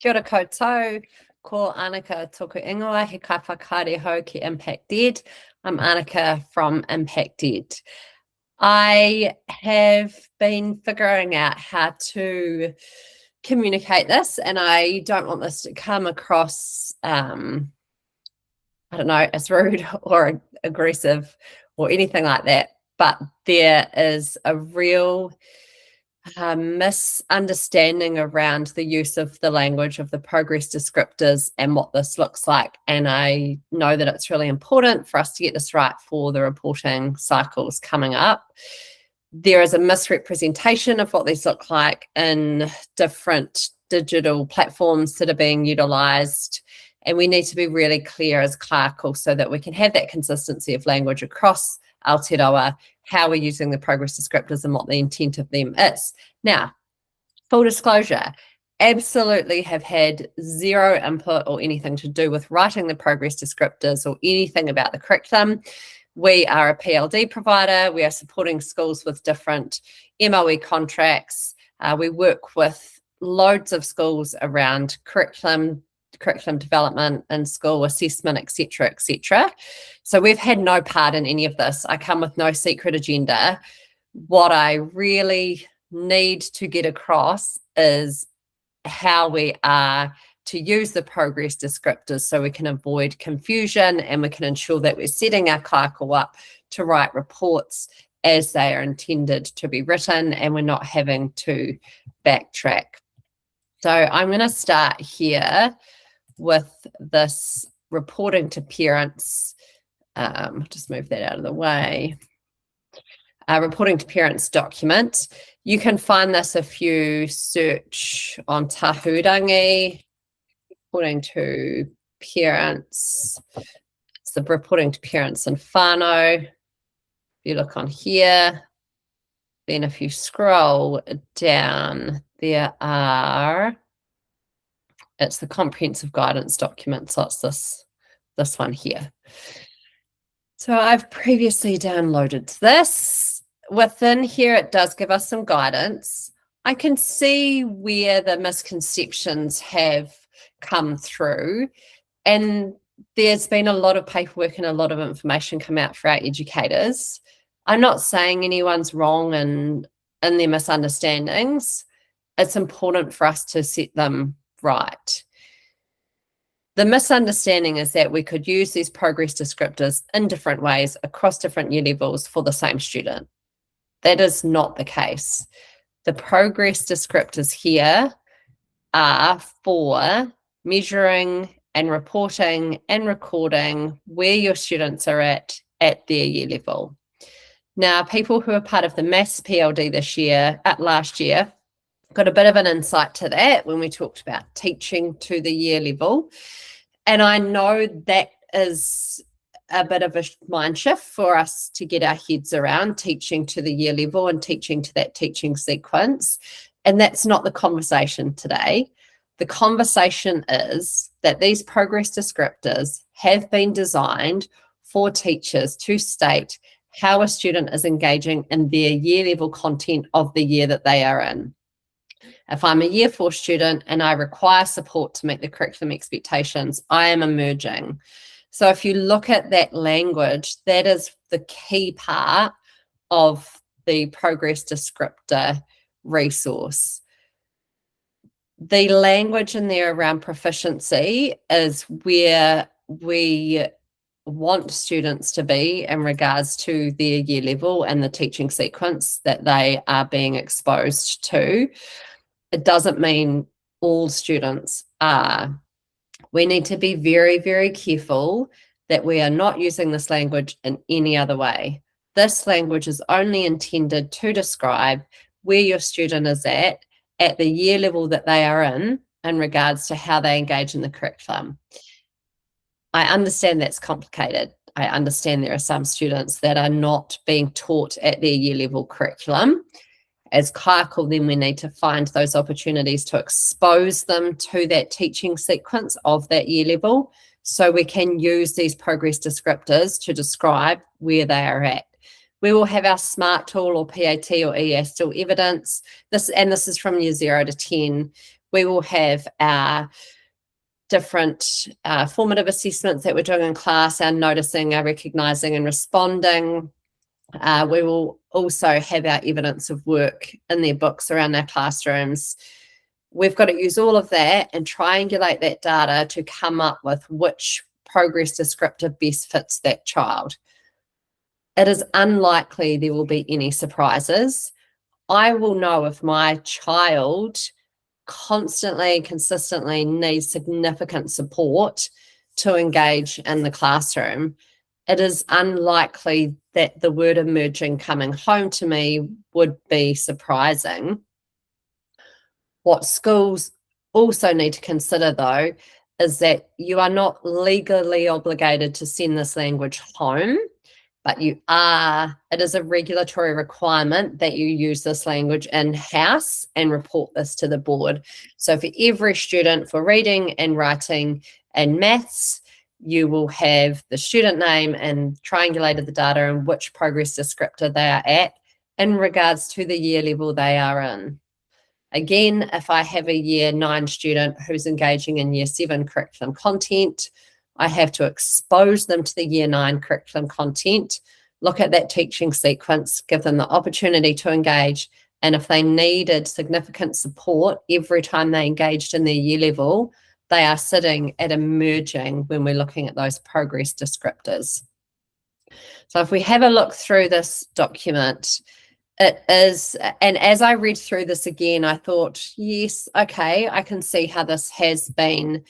Kia ora koutou, ko Annika toku ingoa, he kai whakaare hau ki Impact Ed. I'm Annika from Impact Ed. I have been figuring out how to communicate this, and I don't want this to come across, I don't know, as rude or aggressive or anything like that, but there is a real misunderstanding around the use of the language of the progress descriptors and what this looks like. And I know that it's really important for us to get this right for the reporting cycles coming up. There is a misrepresentation of what these look like in different digital platforms that are being utilised. And we need to be really clear as clerical so that we can have that consistency of language across Aotearoa, how we're using the progress descriptors and what the intent of them is. Now, full disclosure, absolutely have had zero input or anything to do with writing the progress descriptors or anything about the curriculum. We are a PLD provider. We are supporting schools with different MOE contracts. We work with loads of schools around curriculum development and school assessment, etc., etc. So we've had no part in any of this. I come with no secret agenda. What I really need to get across is how we are to use the progress descriptors so we can avoid confusion and we can ensure that we're setting our kaiko up to write reports as they are intended to be written and we're not having to backtrack. So I'm going to start here with this reporting to parents. Just move that out of the way. Reporting to parents document. You can find this if you search on Tahurangi, reporting to parents. It's the reporting to parents in whānau. If you look on here, then if you scroll down, there are, it's the comprehensive guidance document. So it's this one here. So I've previously downloaded this. Within here, it does give us some guidance. I can see where the misconceptions have come through, and there's been a lot of paperwork and a lot of information come out for our educators. I'm not saying anyone's wrong in their misunderstandings. It's important for us to set them right. The misunderstanding is that we could use these progress descriptors in different ways across different year levels for the same student. That is not the case. The progress descriptors here are for measuring and reporting and recording where your students are at their year level. Now, people who are part of the maths PLD last year, got a bit of an insight to that when we talked about teaching to the year level. And I know that is a bit of a mind shift for us to get our heads around, teaching to the year level and teaching to that teaching sequence. And that's not the conversation today. The conversation is that these progress descriptors have been designed for teachers to state how a student is engaging in their year level content of the year that they are in. If I'm a year 4 student and I require support to meet the curriculum expectations, I am emerging. So if you look at that language, that is the key part of the progress descriptor resource. The language in there around proficiency is where we want students to be in regards to their year level and the teaching sequence that they are being exposed to. It doesn't mean all students are. We need to be very, very careful that we are not using this language in any other way. This language is only intended to describe where your student is at the year level that they are in regards to how they engage in the curriculum. I understand that's complicated. I understand there are some students that are not being taught at their year level curriculum. As clerical, then we need to find those opportunities to expose them to that teaching sequence of that year level so we can use these progress descriptors to describe where they are at. We will have our SMART tool or PAT or EAS still evidence. This is from year 0 to 10. we will have our different formative assessments that we're doing in class, our noticing, our recognising and responding. We will also have our evidence of work in their books around our classrooms. We've got to use all of that and triangulate that data to come up with which progress descriptor best fits that child. It is unlikely there will be any surprises. I will know if my child constantly, consistently needs significant support to engage in the classroom. It is unlikely that the word emerging coming home to me would be surprising. What schools also need to consider, though, is that you are not legally obligated to send this language home, but it is a regulatory requirement that you use this language in-house and report this to the board. So for every student for reading and writing and maths, you will have the student name and triangulated the data and which progress descriptor they are at in regards to the year level they are in. Again, if I have a year 9 student who's engaging in year 7 curriculum content, I have to expose them to the year 9 curriculum content, look at that teaching sequence, give them the opportunity to engage, and if they needed significant support every time they engaged in their year level, they are sitting at emerging when we're looking at those progress descriptors. So if we have a look through this document, it is, and as I read through this again, I thought, yes, okay, I can see how this has been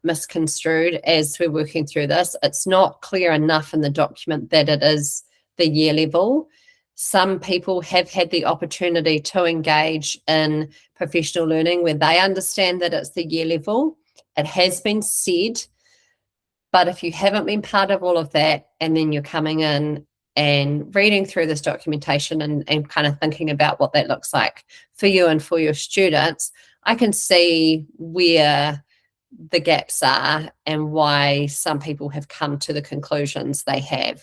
misconstrued as we're working through this. It's not clear enough in the document that it is the year level. Some people have had the opportunity to engage in professional learning where they understand that it's the year level. It has been said, but if you haven't been part of all of that and then you're coming in and reading through this documentation and kind of thinking about what that looks like for you and for your students, I can see where the gaps are and why some people have come to the conclusions they have.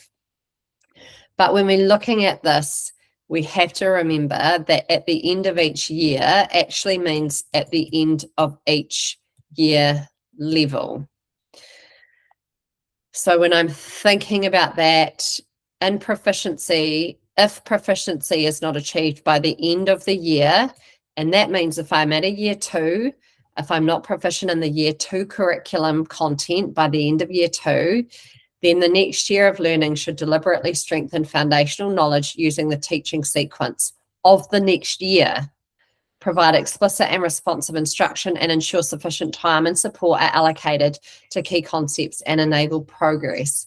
But when we're looking at this, we have to remember that at the end of each year actually means at the end of each year level. So when I'm thinking about that in proficiency, if proficiency is not achieved by the end of the year, and that means if I'm at a year 2, if I'm not proficient in the year 2 curriculum content by the end of year 2, then the next year of learning should deliberately strengthen foundational knowledge using the teaching sequence of the next year, provide explicit and responsive instruction, and ensure sufficient time and support are allocated to key concepts and enable progress.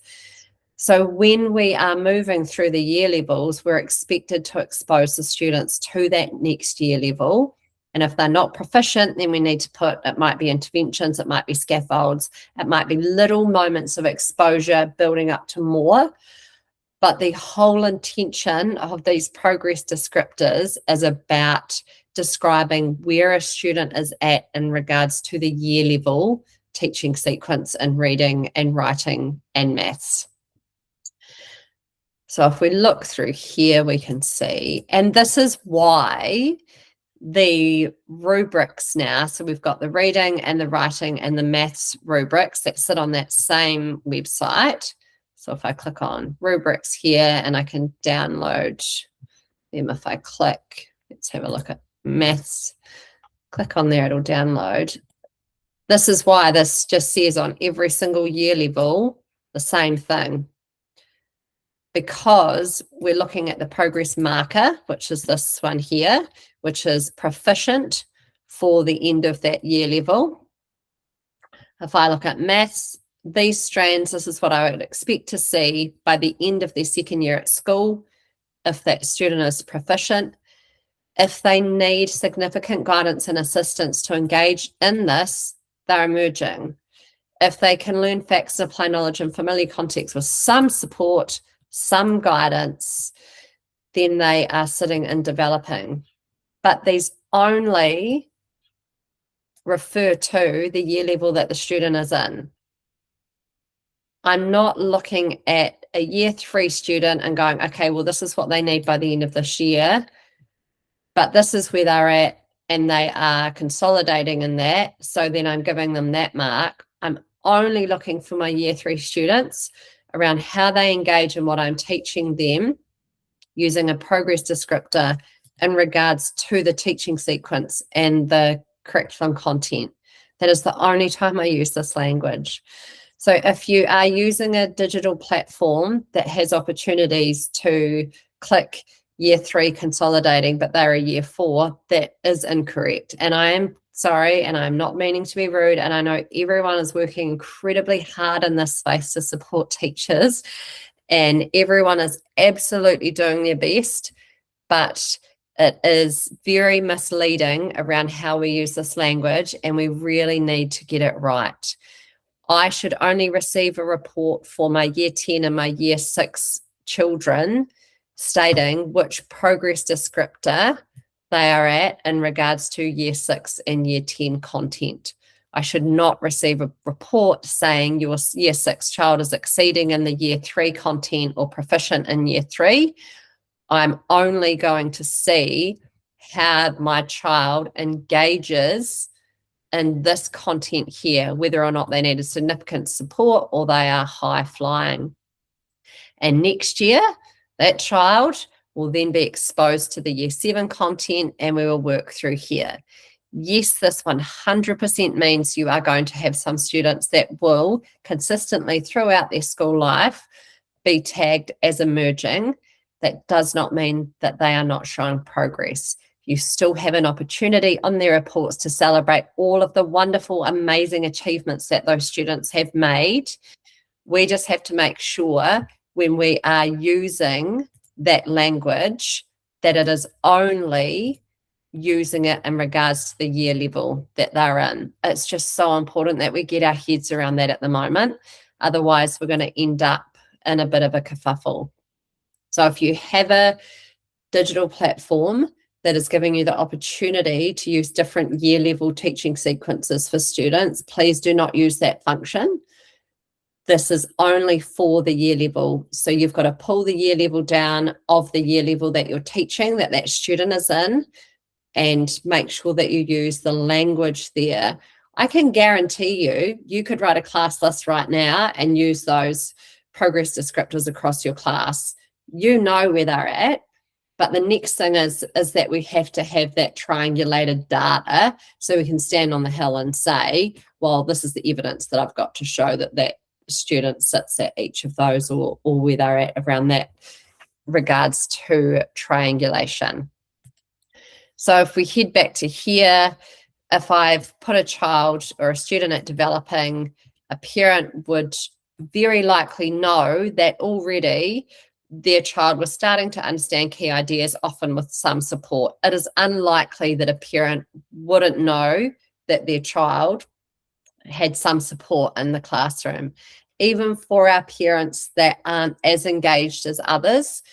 So when we are moving through the year levels, we're expected to expose the students to that next year level. And if they're not proficient, then we need to put, it might be interventions, it might be scaffolds, it might be little moments of exposure building up to more. But the whole intention of these progress descriptors is about describing where a student is at in regards to the year level teaching sequence in reading and writing and maths. So if we look through here, we can see, and this is why the rubrics now, so we've got the reading and the writing and the maths rubrics that sit on that same website. So if I click on rubrics here and I can download them, if I click, let's have a look at maths, click on there, it'll download. This is why this just says on every single year level the same thing, because we're looking at the progress marker, which is this one here, which is proficient for the end of that year level. If I look at maths, these strands, this is what I would expect to see by the end of their second year at school, if that student is proficient. If they need significant guidance and assistance to engage in this, they're emerging. If they can learn facts and apply knowledge in familiar context with some support, some guidance, then they are sitting and developing. But these only refer to the year level that the student is in. I'm not looking at a year 3 student and going, okay, well, this is what they need by the end of this year, but this is where they're at and they are consolidating in that, so then I'm giving them that mark. I'm only looking for my year 3 students around how they engage in what I'm teaching them using a progress descriptor in regards to the teaching sequence and the curriculum content. That is the only time I use this language. So if you are using a digital platform that has opportunities to click year 3 consolidating, but they're a year 4, that is incorrect. And I am sorry, and I'm not meaning to be rude. And I know everyone is working incredibly hard in this space to support teachers, and everyone is absolutely doing their best, but it is very misleading around how we use this language, and we really need to get it right. I should only receive a report for my year 10 and my year 6 children stating which progress descriptor they are at in regards to year 6 and year 10 content. I should not receive a report saying your year 6 child is exceeding in the year 3 content or proficient in year 3. I'm only going to see how my child engages in this content here, whether or not they need a significant support or they are high flying. And next year, that child will then be exposed to the year 7 content, and we will work through here. Yes, this 100% means you are going to have some students that will consistently throughout their school life be tagged as emerging. That does not mean that they are not showing progress. You still have an opportunity on their reports to celebrate all of the wonderful, amazing achievements that those students have made. We just have to make sure when we are using that language that it is only using it in regards to the year level that they're in. It's just so important that we get our heads around that at the moment. Otherwise, we're going to end up in a bit of a kerfuffle. So if you have a digital platform that is giving you the opportunity to use different year level teaching sequences for students, please do not use that function. This is only for the year level. So you've got to pull the year level down of the year level that you're teaching, that student is in, and make sure that you use the language there. I can guarantee you could write a class list right now and use those progress descriptors across your class. You know where they're at. But the next thing is that we have to have that triangulated data so we can stand on the hill and say, well, this is the evidence that I've got to show that that student sits at each of those, or where they're at around that regards to triangulation. So if we head back to here, if I've put a child or a student at developing, a parent would very likely know that already their child was starting to understand key ideas, often with some support. It is unlikely that a parent wouldn't know that their child had some support in the classroom. Even for our parents that aren't as engaged as others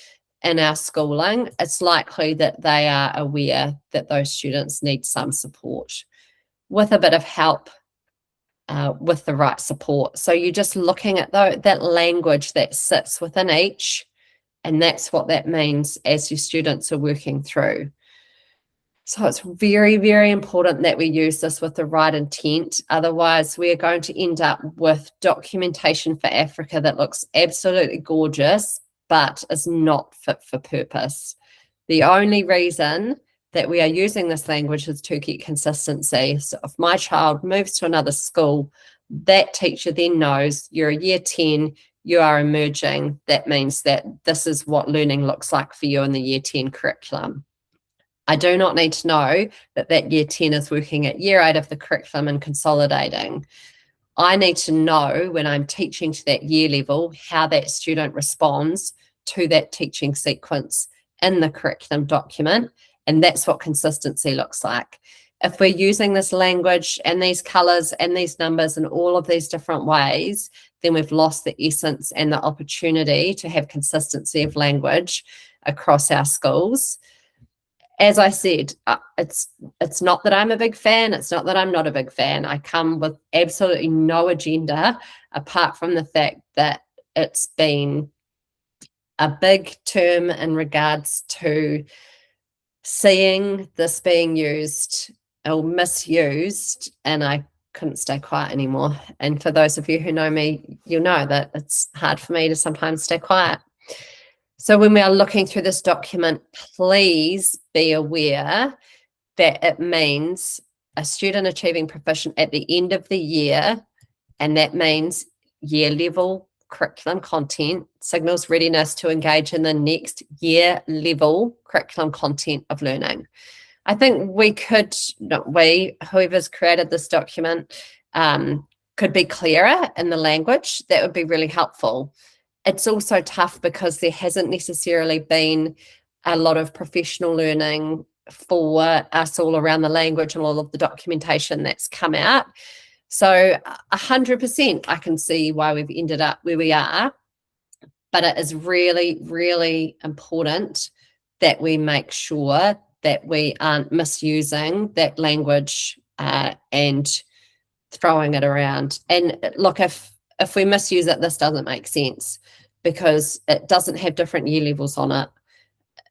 in our schooling, it's likely that they are aware that those students need some support with a bit of help with the right support. So you're just looking at that language that sits within each, and that's what that means as your students are working through. So it's very, very important that we use this with the right intent. Otherwise, we are going to end up with documentation for Africa that looks absolutely gorgeous, but is not fit for purpose. The only reason that we are using this language is to get consistency. So if my child moves to another school, that teacher then knows you're a year 10, you are emerging. That means that this is what learning looks like for you in the year 10 curriculum. I do not need to know that year 10 is working at year 8 of the curriculum and consolidating. I need to know when I'm teaching to that year level how that student responds to that teaching sequence in the curriculum document, and that's what consistency looks like. If we're using this language and these colors and these numbers in all of these different ways, then we've lost the essence and the opportunity to have consistency of language across our schools. As I said, it's not that I'm a big fan. It's not that I'm not a big fan. I come with absolutely no agenda apart from the fact that it's been a big term in regards to seeing this being used or misused, and I couldn't stay quiet anymore. And for those of you who know me, you'll know that it's hard for me to sometimes stay quiet. So when we are looking through this document, please be aware that it means a student achieving proficient at the end of the year, and that means year level curriculum content signals readiness to engage in the next year level curriculum content of learning. I think whoever's created this document could be clearer in the language. That would be really helpful. It's also tough because there hasn't necessarily been a lot of professional learning for us all around the language and all of the documentation that's come out. So 100% I can see why we've ended up where we are, but it is really, really important that we make sure that we aren't misusing that language and throwing it around. And look, if we misuse it, this doesn't make sense because it doesn't have different year levels on it.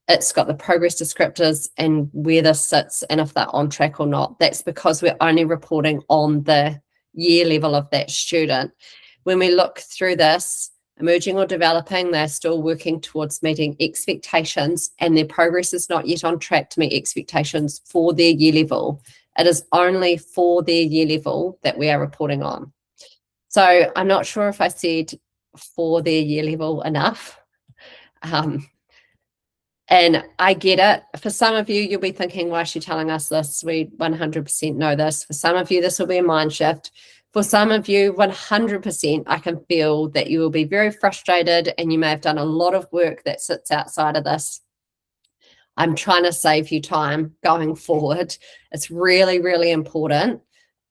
It's got the progress descriptors and where this sits and if they're on track or not. That's because we're only reporting on the year level of that student. When we look through this, emerging or developing, they're still working towards meeting expectations and their progress is not yet on track to meet expectations for their year level. It is only for their year level that we are reporting on. So I'm not sure if I said for their year level enough. And I get it. For some of you, you'll be thinking, why is she telling us this? We 100% know this. For some of you, this will be a mind shift. For some of you, 100%, I can feel that you will be very frustrated and you may have done a lot of work that sits outside of this. I'm trying to save you time going forward. It's really, really important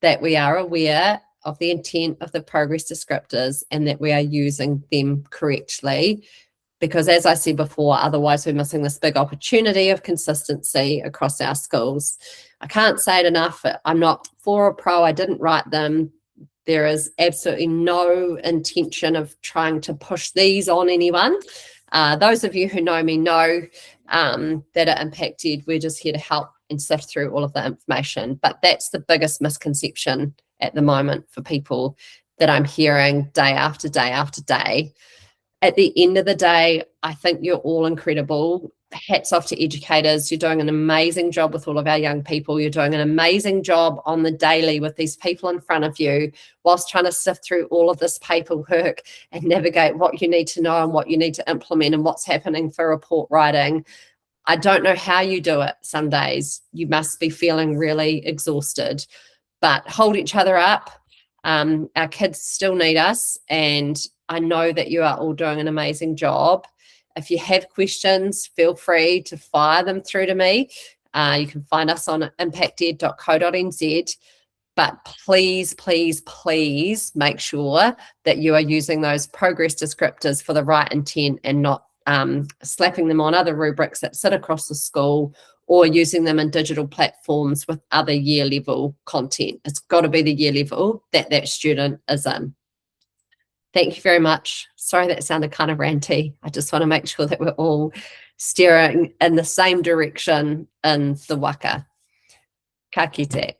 that we are aware of the intent of the progress descriptors and that we are using them correctly. Because as I said before, otherwise we're missing this big opportunity of consistency across our schools. I can't say it enough. I'm not for or pro. I didn't write them. There is absolutely no intention of trying to push these on anyone. Those of you who know me know that are impacted. We're just here to help and sift through all of the information. But that's the biggest misconception at the moment for people that I'm hearing day after day after day. At the end of the day, I think you're all incredible. Hats off to educators. You're doing an amazing job with all of our young people. You're doing an amazing job on the daily with these people in front of you whilst trying to sift through all of this paperwork and navigate what you need to know and what you need to implement and what's happening for report writing. I don't know how you do it some days. You must be feeling really exhausted, but hold each other up. Our kids still need us, and I know that you are all doing an amazing job. If you have questions, feel free to fire them through to me. You can find us on impacted.co.nz. But please, please, please make sure that you are using those progress descriptors for the right intent and not slapping them on other rubrics that sit across the school or using them in digital platforms with other year level content. It's got to be the year level that that student is in. Thank you very much. Sorry that sounded kind of ranty. I just want to make sure that we're all steering in the same direction in the waka. Ka kite.